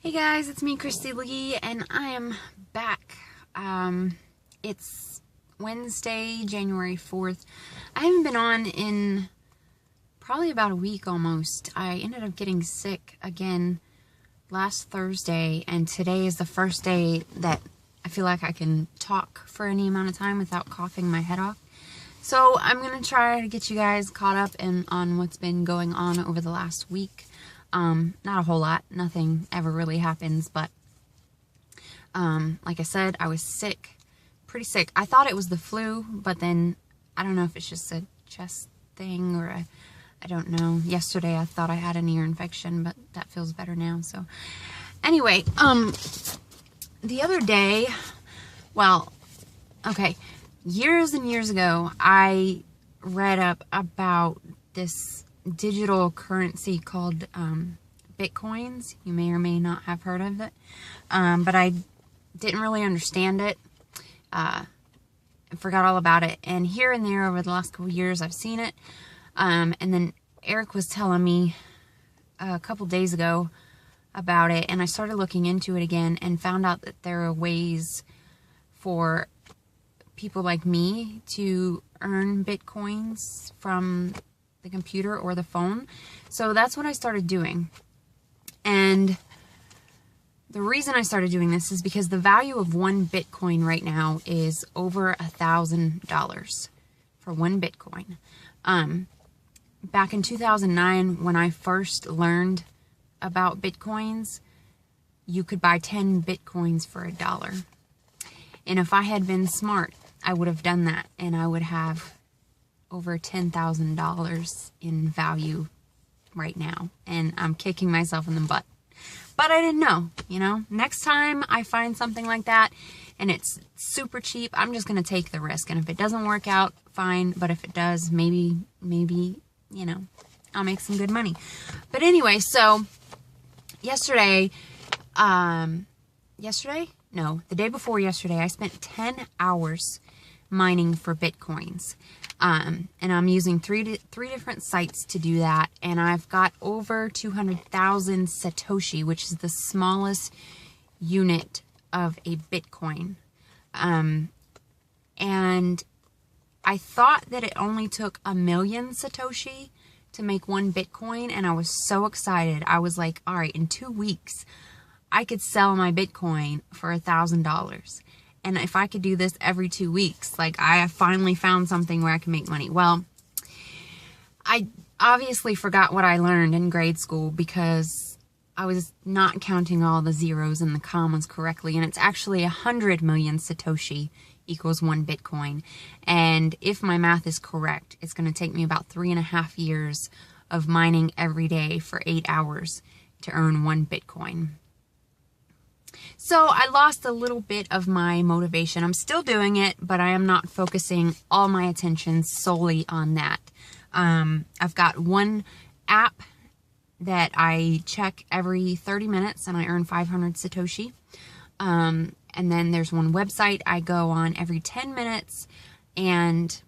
Hey guys, it's me, Kristylee, and I am back. It's Wednesday, January 4th. I haven't been on in probably about a week almost. I ended up getting sick again last Thursday, and today is the first day that I feel like I can talk for any amount of time without coughing my head off. So I'm going to try to get you guys caught up on what's been going on over the last week. Not a whole lot. Nothing ever really happens, but, like I said, I was sick. Pretty sick. I thought it was the flu, but then I don't know if it's just a chest thing or I don't know. Yesterday I thought I had an ear infection, but that feels better now, so. Anyway, the other day, well, okay, years and years ago, I read up about this digital currency called Bitcoins. You may or may not have heard of it, but I didn't really understand it. I forgot all about it, and here and there over the last couple of years I've seen it, and then Eric was telling me a couple days ago about it, and I started looking into it again and found out that there are ways for people like me to earn Bitcoins from the computer or the phone. So that's what I started doing. And the reason I started doing this is because the value of one Bitcoin right now is over $1,000 for one Bitcoin. Back in 2009, when I first learned about Bitcoins, you could buy 10 Bitcoins for $1. And if I had been smart, I would have done that, and I would have over $10,000 in value right now, and I'm kicking myself in the butt. But I didn't know, you know. Next time I find something like that and it's super cheap, I'm just going to take the risk. And if it doesn't work out, fine. But if it does, maybe, you know, I'll make some good money. But anyway, so yesterday, the day before yesterday, I spent 10 hours mining for Bitcoins. And I'm using three different sites to do that, and I've got over 200,000 Satoshi, which is the smallest unit of a Bitcoin. And I thought that it only took 1 million Satoshi to make one Bitcoin, and I was so excited. I was like, all right, in 2 weeks, I could sell my Bitcoin for $1,000. And if I could do this every 2 weeks, like, I finally found something where I can make money. Well, I obviously forgot what I learned in grade school because I was not counting all the zeros and the commas correctly. And it's actually 100 million Satoshi equals one Bitcoin. And if my math is correct, it's going to take me about 3.5 years of mining every day for 8 hours to earn one Bitcoin. So I lost a little bit of my motivation. I'm still doing it, but I am not focusing all my attention solely on that. I've got one app that I check every 30 minutes and I earn 500 Satoshi. And then there's one website I go on every 10 minutes and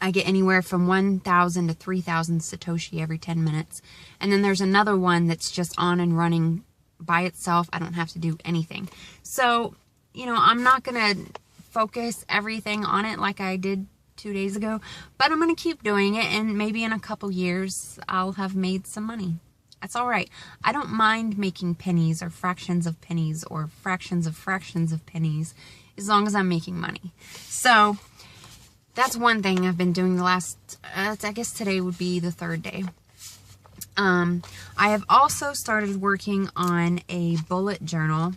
I get anywhere from 1,000 to 3,000 Satoshi every 10 minutes. And then there's another one that's just on and running by itself. I don't have to do anything. So, you know, I'm not going to focus everything on it like I did 2 days ago, but I'm going to keep doing it, and maybe in a couple years I'll have made some money. That's all right. I don't mind making pennies or fractions of pennies or fractions of pennies as long as I'm making money. So that's one thing I've been doing the last, I guess today would be the 3rd day. I have also started working on a bullet journal,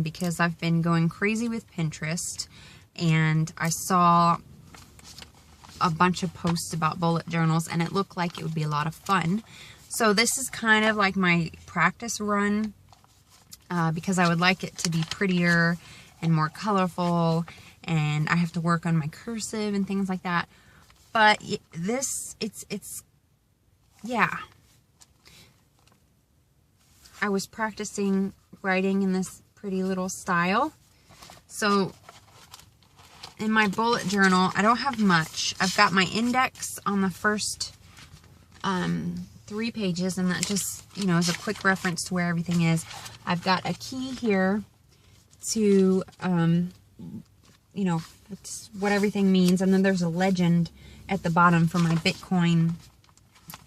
because I've been going crazy with Pinterest, and I saw a bunch of posts about bullet journals, and it looked like it would be a lot of fun. So this is kind of like my practice run, because I would like it to be prettier and more colorful, and I have to work on my cursive and things like that. But yeah. I was practicing writing in this pretty little style. So in my bullet journal, I don't have much. I've got my index on the first 3 pages, and that just, you know, is a quick reference to where everything is. I've got a key here to, you know, it's what everything means, and then there's a legend at the bottom for my Bitcoin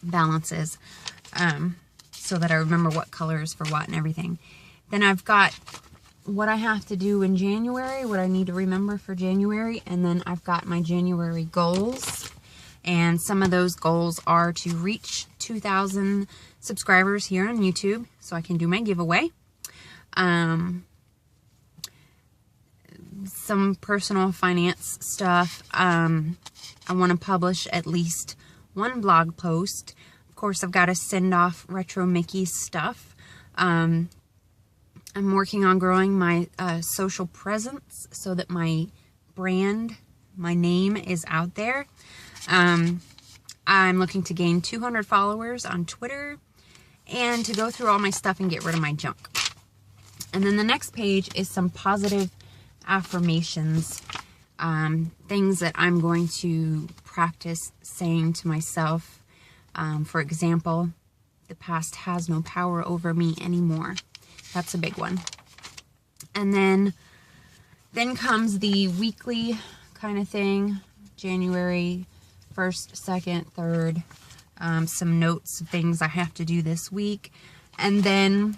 balances, so that I remember what color is for what and everything. Then I've got what I have to do in January, what I need to remember for January, and then I've got my January goals, and some of those goals are to reach 2,000 subscribers here on YouTube so I can do my giveaway. Some personal finance stuff. I want to publish at least 1 blog post. Of course, I've got to send off Retro Mickey's stuff. I'm working on growing my social presence so that my brand, my name is out there. I'm looking to gain 200 followers on Twitter and to go through all my stuff and get rid of my junk. And then the next page is some positive affirmations, things that I'm going to practice saying to myself. For example, the past has no power over me anymore. That's a big one. And then comes the weekly kind of thing, January 1st, 2nd, 3rd, some notes of things I have to do this week. And then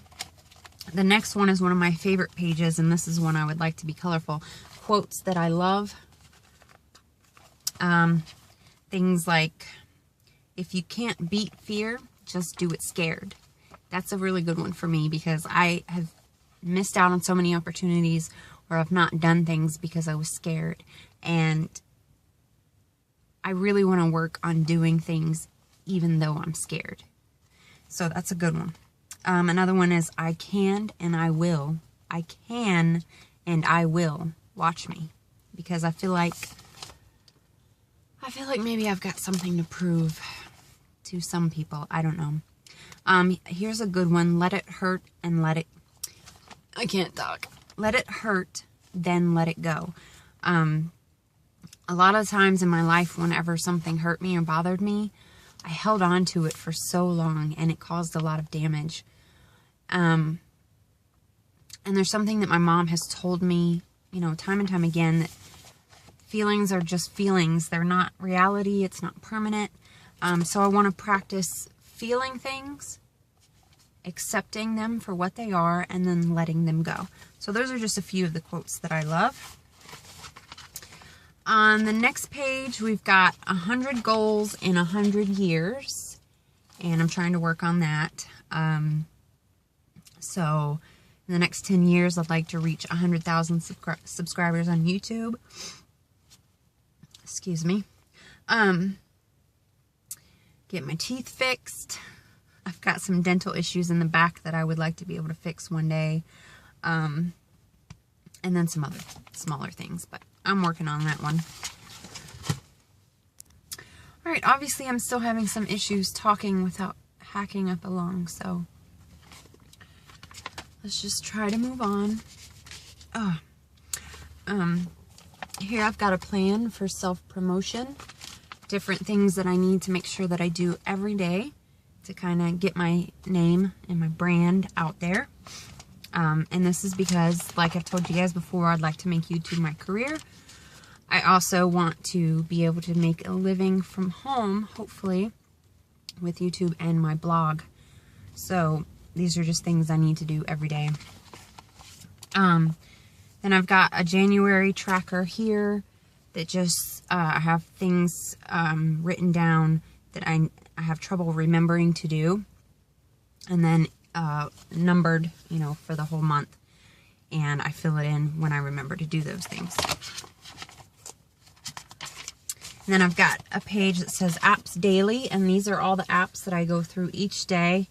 the next one is one of my favorite pages, and this is one I would like to be colorful. Quotes that I love. Things like, if you can't beat fear, just do it scared. That's a really good one for me because I have missed out on so many opportunities where I've not done things because I was scared. And I really want to work on doing things even though I'm scared. So that's a good one. Another one is, I can and I will. I can and I will. Watch me. Because I feel like maybe I've got something to prove to some people. I don't know. Here's a good one. Let it hurt and let it... I can't talk. Let it hurt, then let it go. A lot of times in my life, whenever something hurt me or bothered me, I held on to it for so long, and it caused a lot of damage. And there's something that my mom has told me, you know, time and time again, that feelings are just feelings. They're not reality. It's not permanent. So I want to practice feeling things, accepting them for what they are, and then letting them go. So those are just a few of the quotes that I love. On the next page, we've got 100 goals in 100 years, and I'm trying to work on that. So in the next 10 years, I'd like to reach 100,000 subscribers on YouTube. Excuse me. Get my teeth fixed. I've got some dental issues in the back that I would like to be able to fix one day. And then some other smaller things, but I'm working on that one. Alright, obviously I'm still having some issues talking without hacking up along, so let's just try to move on. Here I've got a plan for self-promotion. Different things that I need to make sure that I do every day to kind of get my name and my brand out there. And this is because, like I've told you guys before, I'd like to make YouTube my career. I also want to be able to make a living from home, hopefully, with YouTube and my blog. So these are just things I need to do every day. Then I've got a January tracker here that just, I have things written down that I have trouble remembering to do. And then numbered, you know, for the whole month. And I fill it in when I remember to do those things. And then I've got a page that says Apps Daily, and these are all the apps that I go through each day.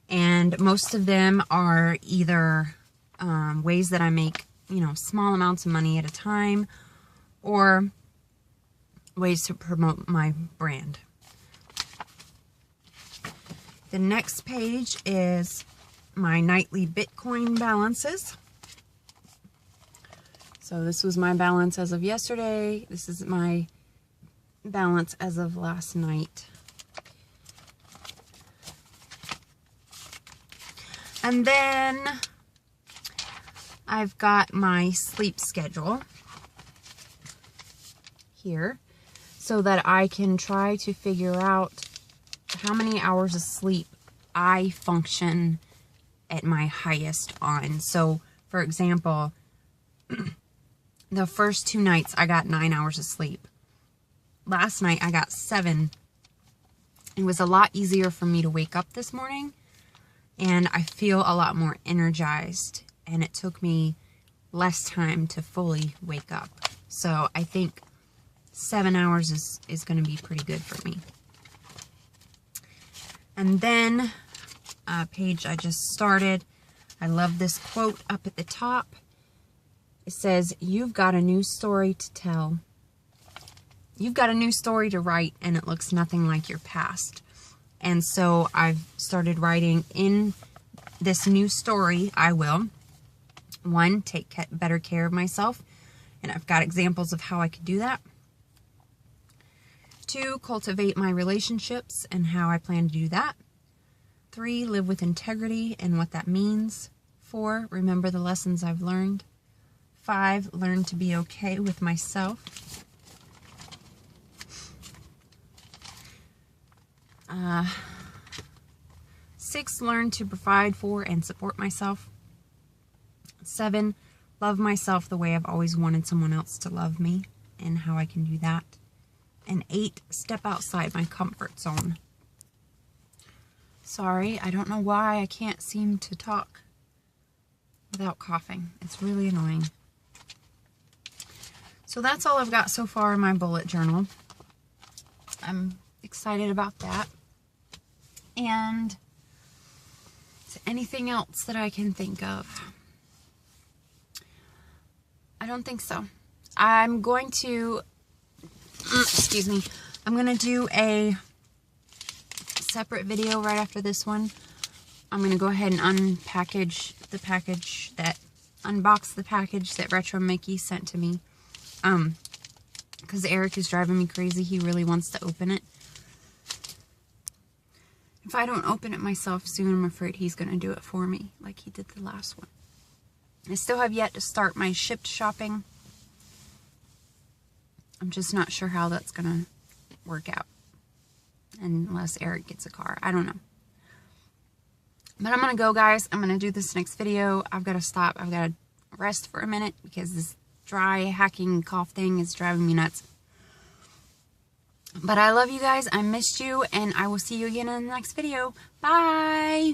And most of them are either ways that I make, you know, small amounts of money at a time, or ways to promote my brand. The next page is my nightly Bitcoin balances. So this was my balance as of yesterday. This is my balance as of last night. And then I've got my sleep schedule here so that I can try to figure out how many hours of sleep I function at my highest on. So, for example, the first 2 nights I got 9 hours of sleep. Last night I got 7. It was a lot easier for me to wake up this morning, and I feel a lot more energized, and it took me less time to fully wake up. So I think 7 hours is going to be pretty good for me. And then a page I just started. I love this quote up at the top. It says, "You've got a new story to tell. You've got a new story to write, and it looks nothing like your past." And so I've started writing in this new story. I will, 1, take better care of myself, and I've got examples of how I could do that. 2, cultivate my relationships and how I plan to do that. 3, live with integrity and what that means. 4, remember the lessons I've learned. 5, learn to be okay with myself. 6, learn to provide for and support myself. 7, love myself the way I've always wanted someone else to love me and how I can do that. And 8, step outside my comfort zone. Sorry, I don't know why I can't seem to talk without coughing. It's really annoying. So that's all I've got so far in my bullet journal. I'm excited about that. And is there anything else that I can think of? I don't think so. I'm going to, excuse me, I'm going to do a separate video right after this one. I'm going to go ahead and unbox the package that Retro Mickey sent to me. Because Eric is driving me crazy. He really wants to open it. If I don't open it myself soon, I'm afraid he's going to do it for me, like he did the last one. I still have yet to start my shipped shopping. I'm just not sure how that's going to work out. Unless Eric gets a car. I don't know. But I'm going to go, guys. I'm going to do this next video. I've got to stop. I've got to rest for a minute because this dry, hacking cough thing is driving me nuts. But I love you guys. I missed you. And I will see you again in the next video. Bye!